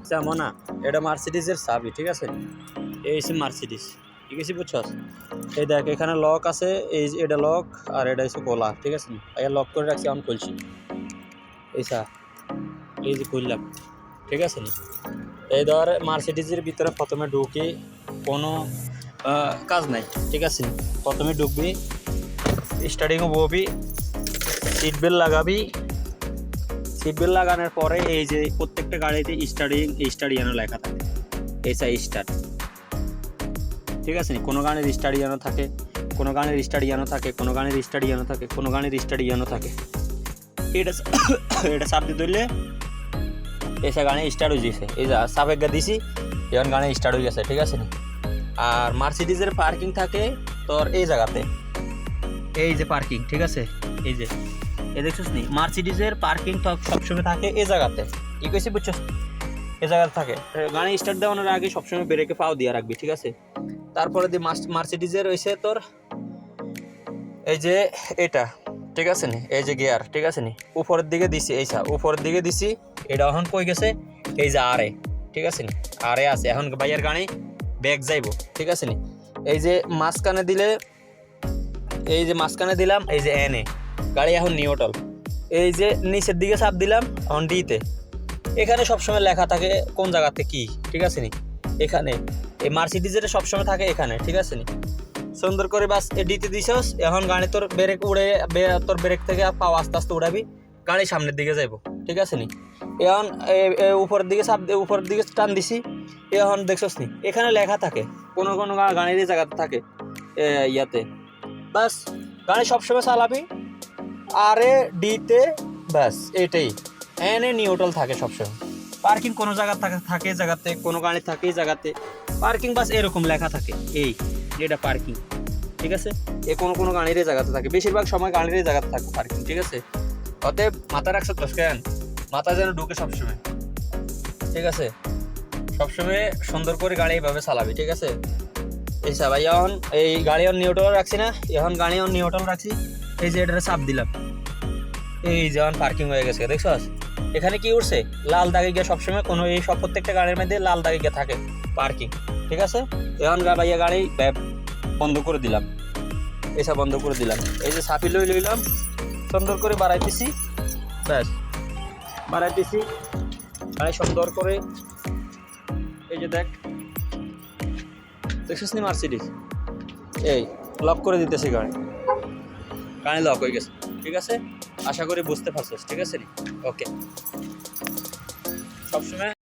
যেমন না, এটা মার্সিডিজের চাবি, ঠিক আছে? এই হচ্ছে মার্সিডিজ, ঠিক আছে, বুঝছস? এই দেখ এখানে লক আছে, এই যে এটা লক আর এটা হচ্ছে খোলা, ঠিক আছে? এই লক করে রাখছি, এখন খুলছি। এই যে খুললাম, ঠিক আছে? এই ধর মার্সিডিজের ভিতরে প্রথমে ঢুকি, কোনো কাজ নাই, ঠিক আছে? প্রথমে ঢুকবি, স্টার্টিংও ববি, সিট বেল্ট লাগাবি। সিট বেল্ট লাগানোর পরে এই যে প্রত্যেকটা গাড়িতে স্টার্টিং লেখা থাকে, এসা স্টার্ট, ঠিক আছে? কোনো গানের স্টার্টিং থাকে, কোনো গানের স্টার্টিং থাকে, কোনো গানের স্টার্টিং থাকে, কোনো গানের স্টার্টিং থাকে। এটা এটা চাপ দিয়ে ধরলে এসে গানে স্টার্ট হয়ে গেছে। এই যা সাপেক্ষা দিছি, এখন গানে স্টার্ট হয়ে গেছে, ঠিক আছে? আর মার্সিডিজের পার্কিং থাকে তোর এই জায়গাতে, এই যে পার্কিং, ঠিক আছে? এই যে এ দেখছিস নি, মার্সিডিজের পার্কিং তো সবসময় থাকে এই জায়গাতে, কি কইছি বুঝছস? এই জায়গাতে থাকে। গাড়ি স্টার্ট দেওয়ানোর আগে সবসময় ব্রেকে পাও দিয়ে রাখবি, ঠিক আছে? তারপরে দিয়ে মার্সিডিজের রয়েছে তোর এই যে এটা, ঠিক আছে নি? এই যে গিয়ার, ঠিক আছে নি? উপরের দিকে দিছি, এইসা উপরের দিকে দিছি। এটা এখন কই গেছে? এই যে আরে, ঠিক আছে নি? আরে আছে। এখন ভাইয়ের গাড়ি ব্যাক যাইব, ঠিক আছে নি? এই যে মাঝখানে দিলে, এই যে মাঝখানে দিলাম, এই যে এনে গাড়ি এখন নিউট্রাল। এই যে নিচের দিকে চাপ দিলাম এখন ডিতে। এখানে সবসময় লেখা থাকে কোন জায়গাতে কি, ঠিক আছে নি? এখানে এই মার্সিডিজের সবসময় থাকে এখানে, ঠিক আছে নি? সুন্দর করে বাস ডিতে দিছস। এখন গাড়ি তোর ব্রেক উড়ে, তোর ব্রেক থেকে পাও আস্তে আস্তে উড়াবি, গাড়ি সামনের দিকে যাইব, ঠিক আছে নি? এখন উপরের দিকে চাপ, উপরের দিকে টান দিছি। এখন দেখছস নি, এখানে লেখা থাকে কোনো কোনো গাড়ির জায়গাতে থাকে ইয়াতে। বাস গাড়ি সবসময় চালাবি আরে ডিতে, ব্যাস এটাই। এনে নিউট্রাল থাকে সবসময়। পার্কিং কোনো জায়গা থাকে জায়গাতে, কোনো গাড়ি থাকে এই জায়গাতে পার্কিং, বাস এরকম লেখা থাকে, এই এটা পার্কিং, ঠিক আছে? এ কোনো কোনো গাড়ির জায়গাতে থাকে, বেশিরভাগ সময় গাড়ির জায়গাতে থাকে পার্কিং, ঠিক আছে? অতএব মাথা রাখছো তো কেন, মাথা যেন ঢুকে সবসময়, ঠিক আছে? সবসময় সুন্দর করে গাড়ি এইভাবে চালাবি, ঠিক আছে? এই ভাই এখন এই গাড়ি অন নিউট্রাল রাখছি না, এখন গাড়ি অন নিউট্রাল রাখছি। এই যে এটারে চাপ দিলাম, এই যেমন পার্কিং হয়ে গেছে, দেখছস? এখানে কি উঠছে লাল দাগে গিয়ে, সবসময় কোনো এই সব প্রত্যেকটা গাড়ির মধ্যে লাল দাগে গিয়ে থাকে পার্কিং, ঠিক আছে? এখন ভাইয়া গাড়ি বন্ধ করে দিলাম, এসা বন্ধ করে দিলাম। এই যে সাপি লইলাম, সুন্দর করে বাড়াইতেছি, ব্যাস বাড়াইতেছি গাড়ি সুন্দর করে। এই যে দেখছিস নি মার্সিডিজ, এই লক করে দিতেছি গাড়ি, গাড়ি লক হয়ে গেছে, ঠিক আছে? আশা করি বুঝতে পারছিস, ঠিক আছে? ওকে, সবসময়